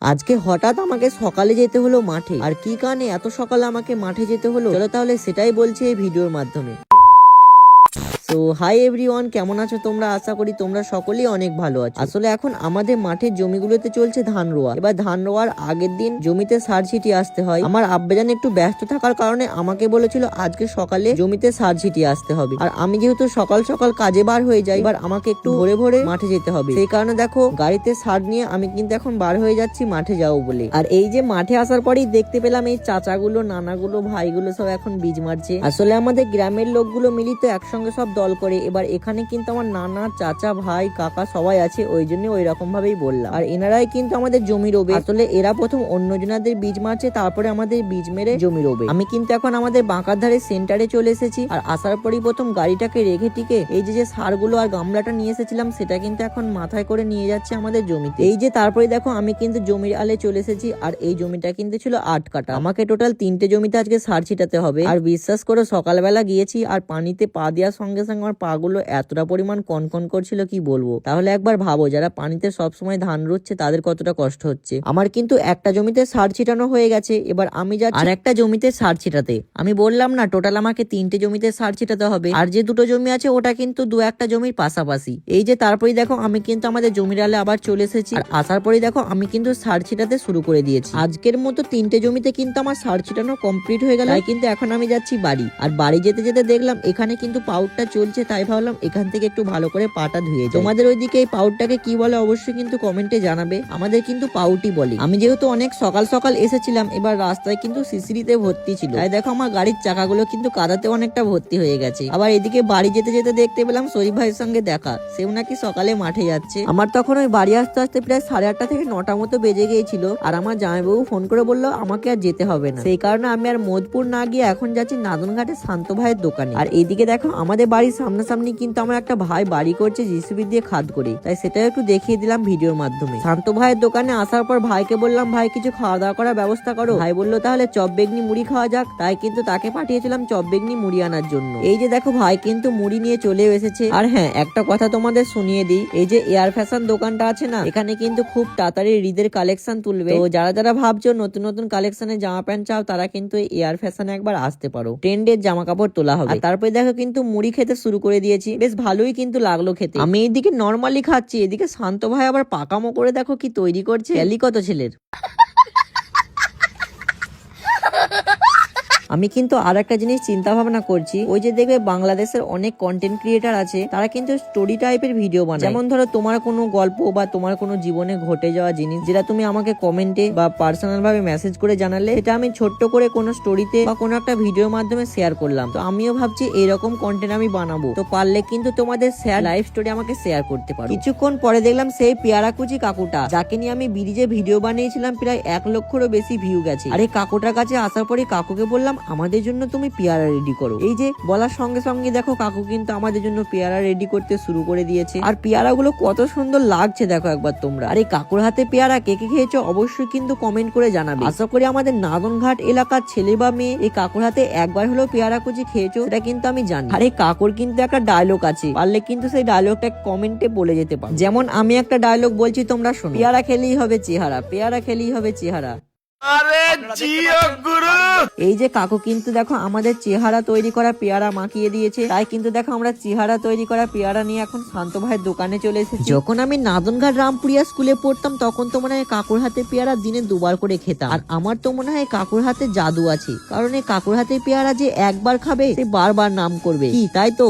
আজকে হঠাৎ আমাকে সকালে যেতে হলো মাঠে। আর কি কারণে এত সকালে আমাকে মাঠে যেতে হলো, চলো তাহলে সেটাই বলছি এই ভিডিওর মাধ্যমে। তো হাই এভরিওয়ান, কেমন আছো তোমরা? আশা করি তোমরা সকলেই অনেক ভালো আছো। আসলে এখন আমাদের মাঠের জমিগুলোতে চলছে ধান রোয়া। এবার ধান রোয়ার আগের দিন জমিতে সার ছিটিয়ে আসতে হয়। আমার আব্বাজান একটু ব্যস্ত থাকার কারণে আমাকে বলেছিল আজকে সকালে জমিতে সার ছিটিয়ে আসতে হবে। আর আমি যেহেতু সকাল সকাল কাজে বার হয়ে যাই, এবার আমাকে একটু ভোরে ভোরে মাঠে যেতে হবে। সেই কারণে দেখো গাড়িতে সার নিয়ে আমি কিন্তু এখন বার হয়ে যাচ্ছি মাঠে যাবো বলে। আর এই যে মাঠে আসার পরেই দেখতে পেলাম এই চাচাগুলো, নানাগুলো, ভাইগুলো সব এখন বীজ মারছে। আসলে আমাদের গ্রামের লোকগুলো মিলিত একসঙ্গে সব দল করে। এবার এখানে কিন্তু আমার নানা, চাচা, ভাই, কাকা সবাই আছে, ওই জন্য ওই রকম ভাবেই বললাম। আর এনারাই কিন্তু আমাদের জমি রোবে। আসলে এরা প্রথম অন্য জনাদের বীজ মারছে, তারপরে আমাদের বীজ মেরে জমি রোবে। আমি কিন্তু এখন আমাদের বাঁকার ধারে সেন্টারে চলে এসেছি। আর আসার পরেই প্রথম গাড়িটাকে রেখে টিকে এই যে সারগুলো আর গামলাটা নিয়ে এসেছিলাম সেটা কিন্তু এখন মাথায় করে নিয়ে যাচ্ছে আমাদের জমিতে। এই যে তারপরে দেখো আমি কিন্তু জমির আলে চলে এসেছি। আর এই জমিটা কিন্তু ছিল 8 কাঠা। আমাকে টোটাল 3টে জমিতে আজকে সার ছিটাতে হবে। আর বিশ্বাস করে সকালবেলা গিয়েছি আর পানিতে পা দেওয়ার সঙ্গে সঙ্গে আমার পা গুলো এতটা পরিমাণ কনকন করছিল কি বলবো। তাহলে একবার ভাবো যারা পানিতে সবসময় ধান রুচ্ছে তাদের কতটা কষ্ট হচ্ছে। আমার কিন্তু একটা জমিতে সার ছিটানো হয়ে গেছে। এবার আমি যাচ্ছি আর একটা জমিতে সার ছিটাতে। আমি বললাম না টোটাল আমাকে 3টে জমিতে সার ছিটাতে হবে। আর যে 2টো জমি আছে ওটা কিন্তু 2-1টা জমির পাশাপাশি। এই যে তারপরে দেখো আমি কিন্তু আমাদের জমির আলে আবার চলে এসেছি। আর আসার পরে দেখো আমি কিন্তু সার ছিটাতে শুরু করে দিয়েছি। আজকের মতো 3টে জমিতে কিন্তু আমার সার ছিটানো কমপ্লিট হয়ে গেল। তাই কিন্তু এখন আমি যাচ্ছি বাড়ি। আর বাড়ি যেতে যেতে দেখলাম এখানে কিন্তু পাউডারটা চলছে, তাই ভাবলাম এখান থেকে একটু ভালো করে পাটা ধুয়ে যাই। তোমাদের ওইদিকে এই পাউডারটাকে কি বলে অবশ্যই কিন্তু কমেন্টে জানাবে। আমাদের কিন্তু পাউটি বলে। আমি যেহেতু অনেক সকাল সকাল এসেছিলাম, এবার রাস্তায় কিন্তু শিশিরিতে ভর্তি ছিল, তাই দেখো আমার গাড়ির চাকাগুলো কিন্তু কাদাতে অনেকটা ভর্তি হয়ে গেছে। আবার এদিকে বাড়ি যেতে যেতে দেখতে পেলাম শরীফ ভাইয়ের সঙ্গে দেখা, সেও নাকি সকালে মাঠে যাচ্ছে। আমার তখন ওই বাড়ি আসতে আসতে প্রায় 8:30 থেকে 9টা মতো বেজে গিয়েছিল। আর আমার জামাইবাবু ফোন করে বললো আমাকে আর যেতে হবে না। সেই কারণে আমি আর মোদপুর না গিয়ে এখন যাচ্ছি নাদনঘাটে শান্ত ভাইয়ের দোকানে। আর এইদিকে দেখো আমাদের বাড়ির সামনাসামনি কিন্তু আমার একটা ভাই বাড়ি করছে জিসিবি দিয়ে খাদ করে, তাই সেটাও একটু দেখিয়ে দিলাম ভিডিওর মাধ্যমে। শান্ত ভাইয়ের দোকানে আসার পর ভাইকে বললাম ভাই কিছু খাওয়া দাওয়া করার ব্যবস্থা করো। ভাই বললো তাহলে চপ বেগনি মুড়ি খাওয়া যাক। তাই কিন্তু তাকে পাঠিয়েছিলাম চপ বেগনি মুড়ি আনার জন্য। এই যে দেখো ভাই কিন্তু মুড়ি নিয়ে চলে এসেছে। আর হ্যাঁ, একটা কথা তোমাদের শুনিয়ে দিই, এই যে এয়ার ফ্যাশন দোকানটা আছে না, এখানে কিন্তু খুব তাড়াতাড়ি ঈদের কালেকশন তুলবে। তো যারা যারা ভাবছো নতুন নতুন কালেকশনের জামা প্যান্ট চাও তারা কিন্তু এয়ার ফ্যাশনে একবার আসতে পারো। ট্রেন্ডের জামা কাপড় তোলা হবে। আর তারপরে দেখো কিন্তু মুড়ি খেতে শুরু করে দিয়েছি। বেশ ভালোই কিন্তু লাগলো খেতে। আমি এইদিকে নর্মালি খাচ্ছি, এদিকে শান্ত ভাই আবার পাকামো করে দেখো কি তৈরি করছে। ক্যালি কত ছেলের। আমি কিন্তু আর একটা জিনিস চিন্তা ভাবনা করছি, ওই যে দেখবে বাংলাদেশের অনেক কন্টেন্ট ক্রিয়েটার আছে, তারা কিন্তু স্টোরি টাইপের ভিডিও বানায়। যেমন ধরো তোমার কোনো গল্প বা তোমার কোনো জীবনে ঘটে যাওয়া জিনিস যেটা তুমি আমাকে কমেন্টে বা পার্সোনাল ভাবে মেসেজ করে জানালে, সেটা আমি ছোট্ট করে কোনো স্টোরিতে বা কোনো একটা ভিডিওর মাধ্যমে শেয়ার করলাম। তো আমিও ভাবছি এরকম কন্টেন্ট আমি বানাবো। তো পারলে কিন্তু তোমাদের শেয়ার লাইফ স্টোরি আমাকে শেয়ার করতে পারো। কিছুক্ষণ পরে দেখলাম সেই পেয়ারাকুচি কাকুটা, যাকে নিয়ে আমি ব্রিজে ভিডিও বানিয়েছিলাম, প্রায় 1 লক্ষেরও বেশি ভিউ গেছে। আর এই কাকুটার কাছে আসার পরে কাকুকে বললাম আমাদের জন্য তুমি পেয়ারা রেডি করো। এই যে বলার সঙ্গে সঙ্গে দেখো কাকু কিন্তু আমাদের জন্য পেয়ারা রেডি করতে শুরু করে দিয়েছে। আর পেয়ারা গুলো কত সুন্দর লাগছে দেখো একবার তোমরা। আর এই কাকুর হাতে পেয়ারা কে কে খেয়েছো অবশ্যই কিন্তু কমেন্ট করে জানাবে। আশা করি আমাদের নাদনঘাট এলাকার ছেলে বা মেয়ে এই কাকুর হাতে একবার হলেও পেয়ারা কুচি খেয়েছো, সেটা কিন্তু আমি জানি। আর এই কাকুর কিন্তু একটা ডায়লগ আছে, পারলে কিন্তু সেই ডায়লগটা কমেন্টে বলে যেতে পারো। যেমন আমি একটা ডায়লগ বলছি, তোমরা শোনো। পেয়ারা খেলেই হবে চেহারা, পেয়ারা খেলেই হবে চেহারা। এই যে কাকু কিন্তু দেখো আমাদের চেহারা তৈরি করা পেয়ারা মাখিয়ে দিয়েছে। তাই কিন্তু দেখো আমরা চেহারা তৈরি করা পেয়ারা নিয়ে এখন শান্ত ভাইয়ের দোকানে চলে এসেছি। যখন আমি নাদনঘাট রামপুরিয়া স্কুলে পড়তাম তখন তো মনে হয় কাকুর হাতে পেয়ারা দিনে 2বার করে খেতাম। আর আমার তো মনে হয় কাকুর হাতে জাদু আছে, কারণ এই কাকুর হাতে পেয়ারা যে একবার খাবে সে বারবার নাম করবে, কি তাই তো?